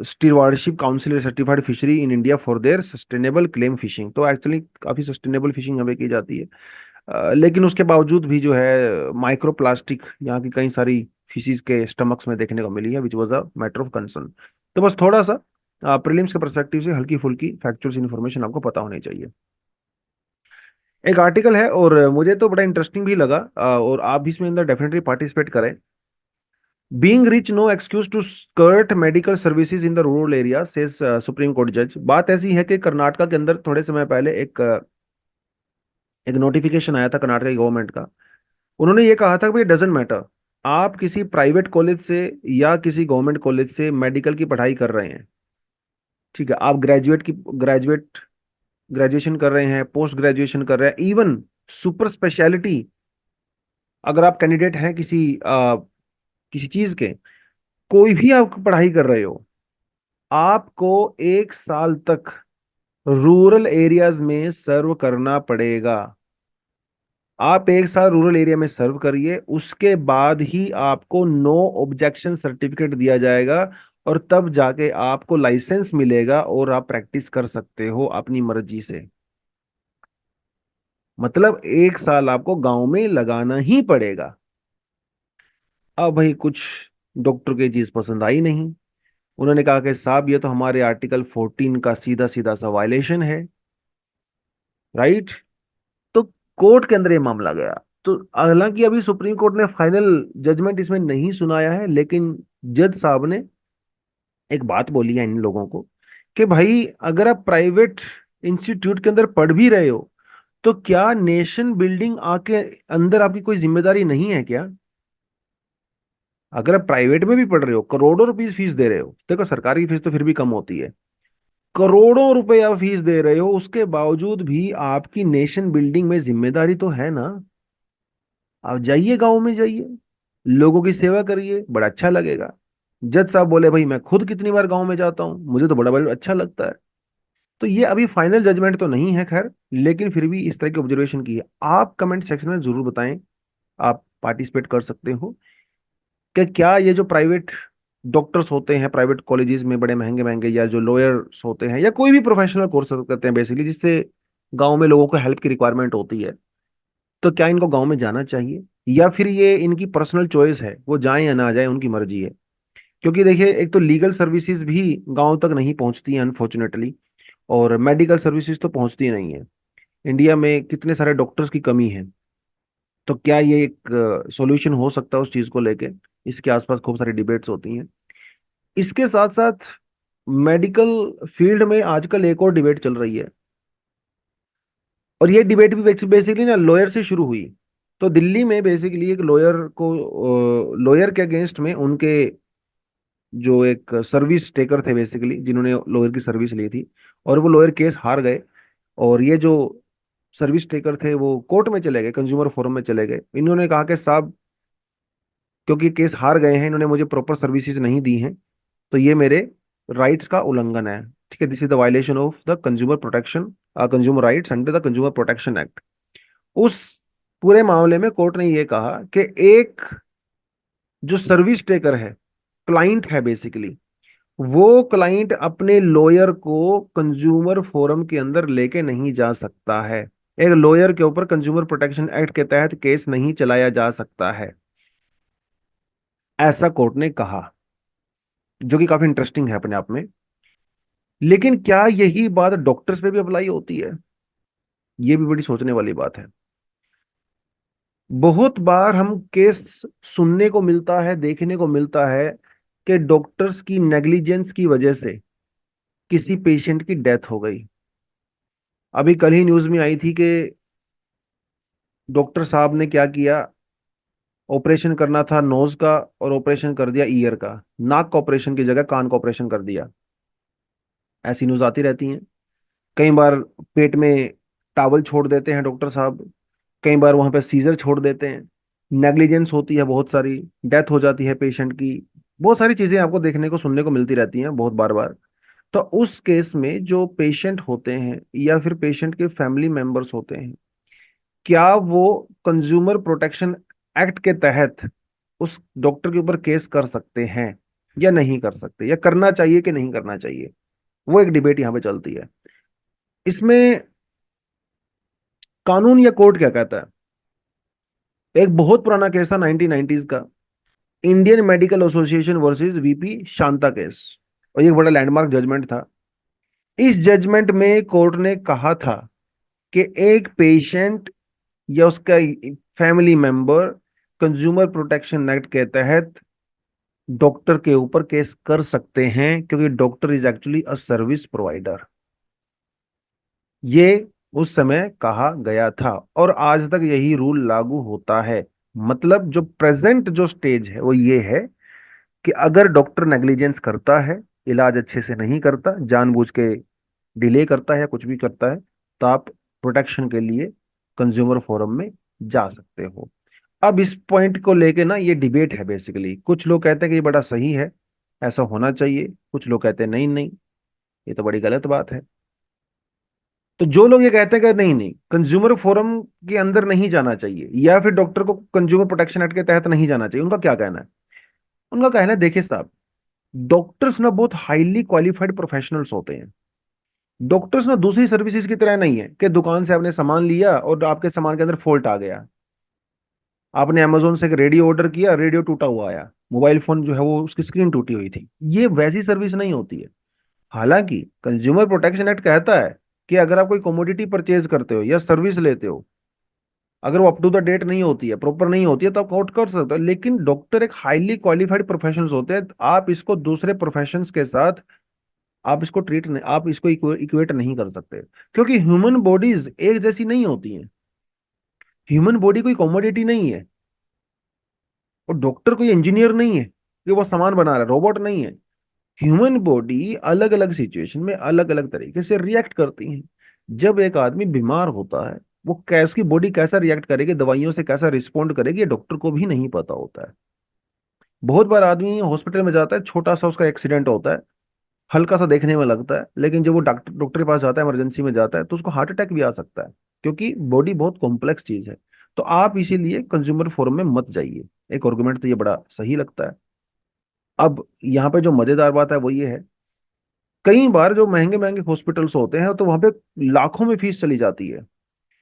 stewardship council certified fishery in India for their sustainable clam fishing. तो एक्चुअली काफ़ी सस्टेनेबल फिशिंग हमें की जाती है। लेकिन उसके बावजूद भी जो है माइक्रो प्लास्टिक यहाँ की कई सारी फिशीज के स्टमक्स में देखने को मिली है, which was a matter of concern. तो बस थोड़ा सा प्रीलिम्स के परस्पेक्टिव से हल्की फुल्की फैक्चुअल इन्फॉर्मेशन आपको पता होनी चाहिए। एक आर्टिकल है और मुझे तो बड़ा इंटरेस्टिंग भी लगा, और आप भी इसमें अंदर डेफिनेटली पार्टिसिपेट करें। Being rich no excuse to skirt medical services in the rural area, says supreme court जज। बात ऐसी है कि कर्नाटका के अंदर थोड़े समय पहले एक नोटिफिकेशन आया था कर्नाटक की गवर्नमेंट का। उन्होंने ये कहा था कि भाई डजेंट मैटर, आप किसी प्राइवेट कॉलेज से या किसी गवर्नमेंट कॉलेज से मेडिकल की पढ़ाई कर रहे हैं, ठीक है, आप ग्रेजुएशन कर रहे हैं, पोस्ट ग्रेजुएशन कर रहे हैं, इवन सुपर स्पेशलिटी अगर आप कैंडिडेट हैं किसी चीज के, कोई भी आप पढ़ाई कर रहे हो, आपको 1 साल तक रूरल एरियाज में सर्व करना पड़ेगा। आप 1 साल रूरल एरिया में सर्व करिए, उसके बाद ही आपको नो ऑब्जेक्शन सर्टिफिकेट दिया जाएगा, और तब जाके आपको लाइसेंस मिलेगा और आप प्रैक्टिस कर सकते हो अपनी मर्जी से। मतलब 1 साल आपको गांव में लगाना ही पड़ेगा। अब भाई कुछ डॉक्टर की चीज पसंद आई नहीं। उन्होंने कहा कि साहब ये तो हमारे आर्टिकल 14 का सीधा सीधा सा वायलेशन है। राइट। तो कोर्ट के अंदर ये मामला गया। तो हालांकि अभी सुप्रीम कोर्ट ने फाइनल जजमेंट इसमें नहीं सुनाया है, लेकिन जज साहब ने एक बात बोली है इन लोगों को कि भाई अगर आप प्राइवेट इंस्टीट्यूट के अंदर पढ़ भी रहे हो, तो क्या नेशन बिल्डिंग आके अंदर आपकी कोई जिम्मेदारी नहीं है क्या? अगर आप प्राइवेट में भी पढ़ रहे हो, करोड़ों रुपीस फीस दे रहे हो, देखो सरकारी की फीस तो फिर भी कम होती है, करोड़ों रुपए आप फीस दे रहे हो, उसके बावजूद भी आपकी नेशन बिल्डिंग में जिम्मेदारी तो है ना। आप जाइए, गांव में जाइए, लोगों की सेवा करिए, बड़ा अच्छा लगेगा। जज साहब बोले भाई मैं खुद कितनी बार गांव में जाता हूँ, मुझे तो बड़ा बड़ा अच्छा लगता है। तो ये अभी फाइनल जजमेंट तो नहीं है खैर, लेकिन फिर भी इस तरह की ऑब्जर्वेशन की है। आप कमेंट सेक्शन में जरूर बताएं, आप पार्टिसिपेट कर सकते हो कि क्या ये जो प्राइवेट डॉक्टर्स होते हैं प्राइवेट कॉलेजेस में, बड़े महंगे महंगे, या जो लॉयर्स होते हैं, या कोई भी प्रोफेशनल कोर्स करते हैं बेसिकली, जिससे गांव में लोगों को हेल्प की रिक्वायरमेंट होती है, तो क्या इनको गांव में जाना चाहिए, या फिर ये इनकी पर्सनल चॉइस है, वो जाएं या ना जाएं उनकी मर्जी है। क्योंकि देखिए, एक तो लीगल सर्विसेज भी गांव तक नहीं पहुंचती हैं अनफॉर्चुनेटली, और मेडिकल सर्विसेज तो पहुंचती नहीं है। इंडिया में कितने सारे डॉक्टर्स की कमी है। तो क्या ये एक सॉल्यूशन हो सकता है उस चीज को लेके? इसके आसपास खूब सारी डिबेट्स होती हैं। इसके साथ साथ मेडिकल फील्ड में आजकल एक और डिबेट चल रही है, और ये डिबेट भी बेसिकली ना लॉयर से शुरू हुई। तो दिल्ली में बेसिकली एक लॉयर के अगेंस्ट में उनके जो एक सर्विस टेकर थे बेसिकली, जिन्होंने लॉयर की सर्विस ली थी, और वो लॉयर केस हार गए। और ये जो सर्विस टेकर थे वो कोर्ट में चले गए, कंज्यूमर फोरम में चले गए। इन्होंने कहा कि साहब, क्योंकि केस हार गए हैं, इन्होंने मुझे प्रॉपर सर्विसेज नहीं दी हैं, तो ये मेरे राइट्स का उल्लंघन है। ठीक है, this is the violation of the consumer protection, consumer rights under the consumer protection act. उस पूरे मामले में कोर्ट ने ये कहा कि एक जो सर्विस टेकर है, क्लाइंट है बेसिकली, वो क्लाइंट अपने लॉयर को कंज्यूमर फोरम के अंदर लेके नहीं जा सकता है। एक लॉयर के ऊपर कंज्यूमर प्रोटेक्शन एक्ट के तहत केस नहीं चलाया जा सकता है, ऐसा कोर्ट ने कहा, जो कि काफी इंटरेस्टिंग है अपने आप में। लेकिन क्या यही बात डॉक्टर्स पे भी अप्लाई होती है? ये भी बड़ी सोचने वाली बात है। बहुत बार हम केस सुनने को मिलता है, देखने को मिलता है कि डॉक्टर्स की नेग्लिजेंस की वजह से किसी पेशेंट की डेथ हो गई। अभी कल ही न्यूज में आई थी कि डॉक्टर साहब ने क्या किया, ऑपरेशन करना था नोज का और ऑपरेशन कर दिया ईयर का। नाक का ऑपरेशन की जगह कान का ऑपरेशन कर दिया। ऐसी न्यूज आती रहती हैं। कई बार पेट में टावल छोड़ देते हैं डॉक्टर साहब, कई बार वहां पे सीजर छोड़ देते हैं। नेग्लिजेंस होती है बहुत सारी, डेथ हो जाती है पेशेंट की। बहुत सारी चीजें आपको देखने को सुनने को मिलती रहती हैं बहुत बार बार। तो उस केस में जो पेशेंट होते हैं या फिर पेशेंट के फैमिली मेंबर्स होते हैं, क्या वो कंज्यूमर प्रोटेक्शन एक्ट के तहत उस डॉक्टर के ऊपर केस कर सकते हैं या नहीं कर सकते, या करना चाहिए कि नहीं करना चाहिए? वो एक डिबेट यहाँ पे चलती है। इसमें कानून या कोर्ट क्या कहता है? एक बहुत पुराना केस था 1990s का, Indian medical association versus VP Shanta case, और ये एक बड़ा लैंडमार्क जजमेंट था। इस जजमेंट में कोर्ट ने कहा था कि एक पेशेंट या उसका family member consumer protection act के तहत डॉक्टर के ऊपर केस कर सकते हैं, क्योंकि doctor is actually a service provider. ये उस समय कहा गया था, और आज तक यही रूल लागू होता है। मतलब जो प्रेजेंट जो स्टेज है वो ये है कि अगर डॉक्टर नेग्लिजेंस करता है, इलाज अच्छे से नहीं करता, जानबूझ के डिले करता है या कुछ भी करता है, तो आप प्रोटेक्शन के लिए कंज्यूमर फोरम में जा सकते हो। अब इस पॉइंट को लेके ना ये डिबेट है बेसिकली। कुछ लोग कहते हैं कि ये बड़ा सही है, ऐसा होना चाहिए। कुछ लोग कहते हैं नहीं नहीं, ये तो बड़ी गलत बात है। तो जो लोग ये कहते हैं कि नहीं नहीं, कंज्यूमर फोरम के अंदर नहीं जाना चाहिए, या फिर डॉक्टर को कंज्यूमर प्रोटेक्शन एक्ट के तहत नहीं जाना चाहिए, उनका क्या कहना है? उनका कहना है, देखिए साहब, डॉक्टर्स ना बहुत हाईली क्वालिफाइड प्रोफेशनल्स होते हैं। डॉक्टर्स ना दूसरी सर्विसेज की तरह नहीं है कि दुकान से आपने सामान लिया और आपके सामान के अंदर फॉल्ट आ गया। आपने अमेजोन से एक रेडियो ऑर्डर किया, रेडियो टूटा हुआ आया, मोबाइल फोन जो है वो उसकी स्क्रीन टूटी हुई थी। ये वैसी सर्विस नहीं होती है। हालांकि कंज्यूमर प्रोटेक्शन एक्ट कहता है कि अगर आप कोई कमोडिटी परचेज करते हो या सर्विस लेते हो, अगर वो अप टू द डेट नहीं होती है, प्रॉपर नहीं होती है, तो आप कोर्ट कर सकते हो। लेकिन डॉक्टर एक हाईली क्वालिफाइड प्रोफेशनल्स होते हैं, आप इसको दूसरे प्रोफेशंस के साथ आप इसको ट्रीट नहीं, आप इसको इक्वेट नहीं कर सकते, क्योंकि ह्यूमन बॉडीज एक जैसी नहीं होती हैं। ह्यूमन बॉडी कोई कमोडिटी नहीं है, और डॉक्टर कोई इंजीनियर नहीं है कि वो सामान बना रहा है, रोबोट नहीं है। ह्यूमन बॉडी अलग अलग सिचुएशन में अलग अलग तरीके से रिएक्ट करती है। जब एक आदमी बीमार होता है, वो कैस की बॉडी कैसा रिएक्ट करेगी, दवाइयों से कैसा रिस्पॉन्ड करेगी, ये डॉक्टर को भी नहीं पता होता है। बहुत बार आदमी हॉस्पिटल में जाता है, छोटा सा उसका एक्सीडेंट होता है, हल्का सा देखने में लगता है, लेकिन जब वो डॉक्टर डॉक्टर के पास जाता है, इमरजेंसी में जाता है, तो उसको हार्ट अटैक भी आ सकता है, क्योंकि बॉडी बहुत कॉम्प्लेक्स चीज है। तो आप इसीलिए कंज्यूमर फोरम में मत जाइए। एक आर्गुमेंट तो ये बड़ा सही लगता है। अब यहाँ पे जो मजेदार बात है वो ये है, कई बार जो महंगे महंगे हॉस्पिटल्स होते हैं तो वहां पे लाखों में फीस चली जाती है।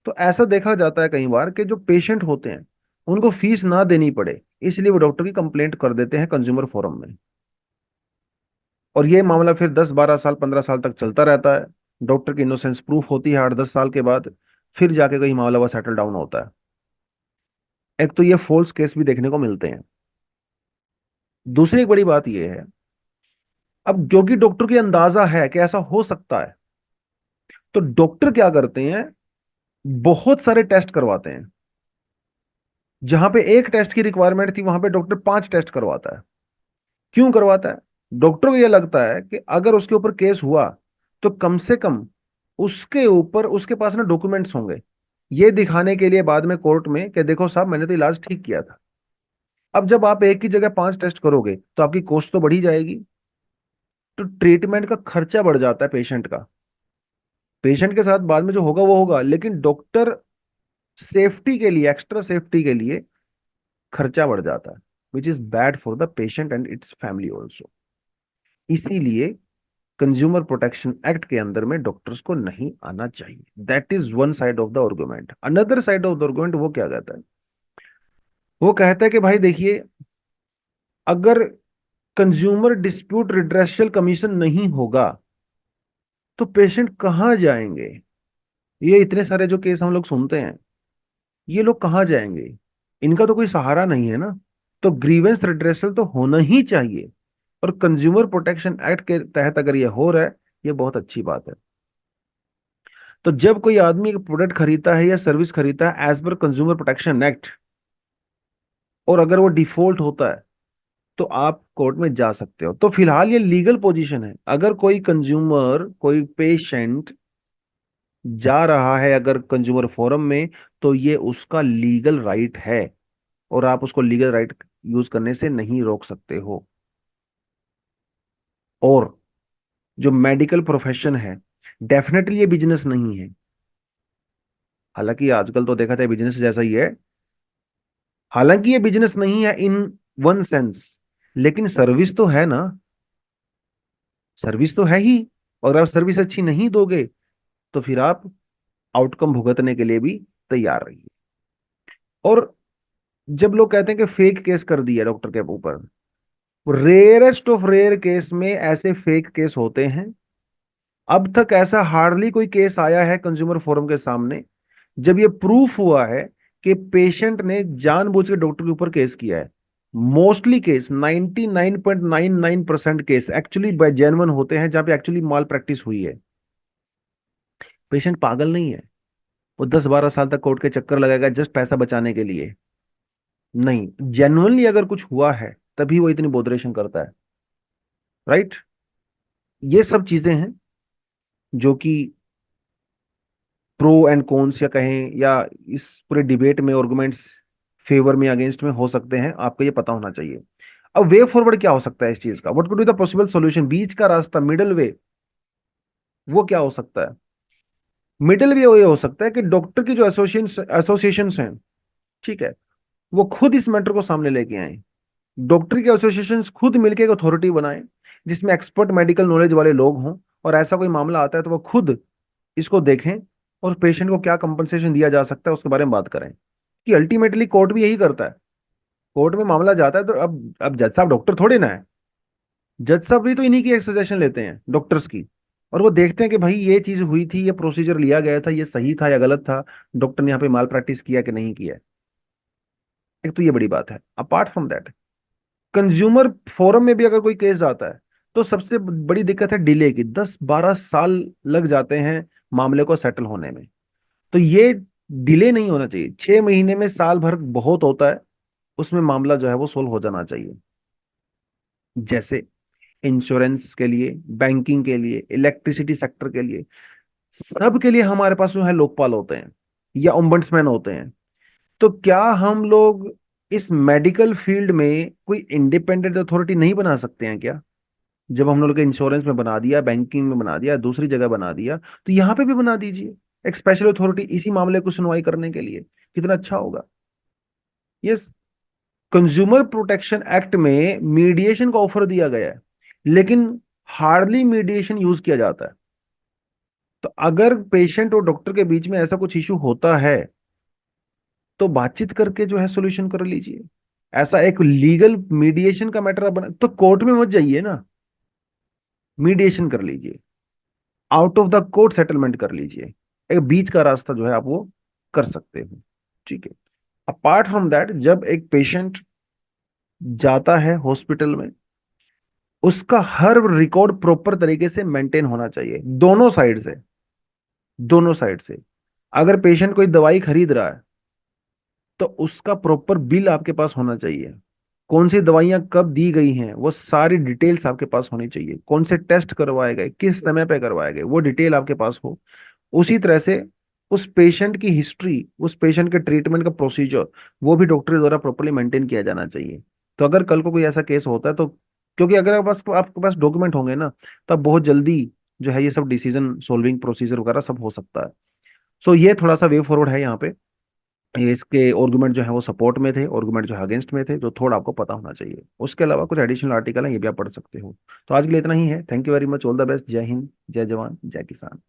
तो ऐसा देखा जाता है कई बार कि जो पेशेंट होते हैं, उनको फीस ना देनी पड़े, इसलिए वो डॉक्टर की कंप्लेंट कर देते हैं कंज्यूमर फोरम में। और ये मामला फिर 10 12 साल 15 साल तक चलता रहता है। डॉक्टर की इनोसेंस प्रूफ होती है 8 10 साल के बाद, फिर जाके कहीं मामला वो सेटल डाउन होता है। एक तो ये फोल्स केस भी देखने को मिलते हैं। दूसरी एक बड़ी बात ये है, अब क्योंकि डॉक्टर की अंदाजा है कि ऐसा हो सकता है, तो डॉक्टर क्या करते हैं, बहुत सारे टेस्ट करवाते हैं। जहां पे एक टेस्ट की रिक्वायरमेंट थी वहां पे डॉक्टर 5 टेस्ट करवाता है। क्यों करवाता है? डॉक्टर को यह लगता है कि अगर उसके ऊपर केस हुआ तो कम से कम उसके ऊपर उसके पास ना डॉक्यूमेंट्स होंगे, ये दिखाने के लिए बाद में कोर्ट में कि देखो साहब मैंने तो इलाज ठीक किया था। अब जब आप एक की जगह 5 टेस्ट करोगे तो आपकी कॉस्ट तो बढ़ी जाएगी, तो ट्रीटमेंट का खर्चा बढ़ जाता है पेशेंट का। पेशेंट के साथ बाद में जो होगा वो होगा, लेकिन डॉक्टर सेफ्टी के लिए, एक्स्ट्रा सेफ्टी के लिए खर्चा बढ़ जाता है, which is bad for the patient and it's family also. इसीलिए कंज्यूमर प्रोटेक्शन एक्ट के अंदर में डॉक्टर्स को नहीं आना चाहिए। That is one side of the argument. Another side of the argument वो क्या कहता है, वो कहता है कि भाई देखिए, अगर कंज्यूमर डिस्प्यूट रिड्रेसल कमीशन नहीं होगा तो पेशेंट कहाँ जाएंगे? ये इतने सारे जो केस हम लोग सुनते हैं, ये लोग कहाँ जाएंगे? इनका तो कोई सहारा नहीं है ना। तो ग्रीवेंस रिड्रेसल तो होना ही चाहिए, और कंज्यूमर प्रोटेक्शन एक्ट के तहत अगर ये हो रहा है, ये बहुत अच्छी बात है। तो जब कोई आदमी एक प्रोडक्ट खरीदता है या सर्विस खरीदता है as per consumer protection act, और अगर वो डिफॉल्ट होता है तो आप कोर्ट में जा सकते हो। तो फिलहाल ये लीगल पोजीशन है। अगर कोई कंज्यूमर, कोई पेशेंट जा रहा है अगर कंज्यूमर फोरम में, तो ये उसका लीगल राइट है, और आप उसको लीगल राइट यूज करने से नहीं रोक सकते हो। और जो मेडिकल प्रोफेशन है, डेफिनेटली ये बिजनेस नहीं है। हालांकि आजकल तो देखा जाए बिजनेस जैसा ही है। हालांकि ये बिजनेस नहीं है इन वन सेंस, लेकिन सर्विस तो है ना। सर्विस तो है ही। और आप सर्विस अच्छी नहीं दोगे तो फिर आप आउटकम भुगतने के लिए भी तैयार रहिए। और जब लोग कहते हैं कि फेक केस कर दिया डॉक्टर के ऊपर, रेयरेस्ट ऑफ रेयर केस में ऐसे फेक केस होते हैं। अब तक ऐसा हार्डली कोई केस आया है कंज्यूमर फोरम के सामने जब ये प्रूफ हुआ है कि पेशेंट ने जानबूझ के डॉक्टर के ऊपर केस किया है। Mostly case 99.99% case actually by genuine होते हैं, जहां पे एक्चुअली माल प्रैक्टिस हुई है। पेशेंट पागल नहीं है, वो 10 12 साल तक कोर्ट के चक्कर लगाएगा जस्ट पैसा बचाने के लिए। नहीं, जेन्युइनली अगर कुछ हुआ है तभी वो इतनी बॉदरेशन करता है। राइट। ये सब चीजें हैं जो कि प्रो एंड कॉन्स या कहें, या इस पूरे डिबेट में आर्गुमेंट्स फेवर में अगेंस्ट में हो सकते हैं, आपको ये पता होना चाहिए। अब वे फॉरवर्ड क्या हो सकता है इस चीज का, what could be the possible solution, बीच का रास्ता, मिडिल वे, वो क्या हो सकता है? मिडिल वे ये हो सकता है कि डॉक्टर की जो एसोसिएशंस हैं, ठीक है, वो खुद इस मैटर को सामने लेके आए। डॉक्टर की एसोसिएशंस खुद मिलकर एक अथॉरिटी बनाए जिसमें एक्सपर्ट मेडिकल नॉलेज वाले लोग हों, और ऐसा कोई मामला आता है तो वो खुद इसको देखें, और पेशेंट को क्या कंपनसेशन दिया जा सकता है उसके बारे में बात करें। कि अल्टीमेटली कोर्ट भी यही करता है। कोर्ट में मामला जाता है तो अब जज साहब डॉक्टर थोड़े ना है। जज साहब भी तो इन्हीं की एक सजेशन लेते हैं डॉक्टर्स की, और वो देखते हैं कि भाई ये चीज हुई थी, ये प्रोसीजर लिया गया था, ये सही था या गलत था, डॉक्टर ने यहाँ पे माल प्रैक्टिस किया कि नहीं किया। एक तो ये बड़ी बात है। Apart from that, consumer forum में भी अगर कोई केस आता है तो सबसे बड़ी दिक्कत है डिले की। 10 12 साल लग जाते हैं मामले को सेटल होने में। तो ये डिले नहीं होना चाहिए। 6 महीने में, साल भर बहुत होता है, उसमें मामला जो है वो सोल्व हो जाना चाहिए। जैसे इंश्योरेंस के लिए, बैंकिंग के लिए, इलेक्ट्रिसिटी सेक्टर के लिए, सब के लिए हमारे पास जो है लोकपाल होते हैं या ओम्बड्समैन होते हैं। तो क्या हम लोग इस मेडिकल फील्ड में कोई इंडिपेंडेंट अथॉरिटी नहीं बना सकते हैं क्या? जब हम लोग इंश्योरेंस में बना दिया, बैंकिंग में बना दिया, दूसरी जगह बना दिया, तो यहाँ पे भी बना दीजिए एक स्पेशल अथॉरिटी इसी मामले को सुनवाई करने के लिए। कितना अच्छा होगा। यस, कंज्यूमर प्रोटेक्शन एक्ट में मीडिएशन का ऑफर दिया गया है, लेकिन हार्डली मीडिएशन यूज किया जाता है। तो अगर पेशेंट और डॉक्टर के बीच में ऐसा कुछ इशू होता है तो बातचीत करके जो है सोल्यूशन कर लीजिए। ऐसा एक लीगल मीडिएशन का मैटर बना तो कोर्ट में मत जाइए ना। मीडिएशन कर लीजिए, out of the court settlement कर लीजिए, एक बीच का रास्ता जो है आप वो कर सकते हो। ठीक है। अपार्ट फ्रॉम दैट, जब एक पेशेंट जाता है हॉस्पिटल में, उसका हर रिकॉर्ड प्रॉपर तरीके से मेंटेन होना चाहिए, दोनों साइड से, दोनों साइड से। अगर पेशेंट कोई दवाई खरीद रहा है तो उसका प्रॉपर बिल आपके पास होना चाहिए, कौन सी दवाइयां कब दी गई हैं वो सारी डिटेल्स आपके पास होनी चाहिए, कौन से टेस्ट करवाए गए, किस समय पे करवाए गए, वो डिटेल आपके पास हो। उसी तरह से उस पेशेंट की हिस्ट्री, उस पेशेंट के ट्रीटमेंट का प्रोसीजर, वो भी डॉक्टर द्वारा प्रॉपर्ली मेंटेन किया जाना चाहिए। तो अगर कल को कोई ऐसा केस होता है तो, क्योंकि अगर आपके पास डॉक्यूमेंट होंगे ना, तब बहुत जल्दी जो है ये सब डिसीजन सॉल्विंग प्रोसीजर वगैरह सब हो सकता है। सो ये थोड़ा सा वे फॉरवर्ड है यहाँ पे। ये इसके आर्गुमेंट जो है वो सपोर्ट में थे, आर्गुमेंट जो है अगेंस्ट में थे, जो थोड़ा आपको पता होना चाहिए। उसके अलावा कुछ एडिशनल आर्टिकल हैं, ये भी आप पढ़ सकते हो। तो आज के लिए इतना ही है। Thank you very much, all the best, जय हिंद, जय जवान, जय किसान।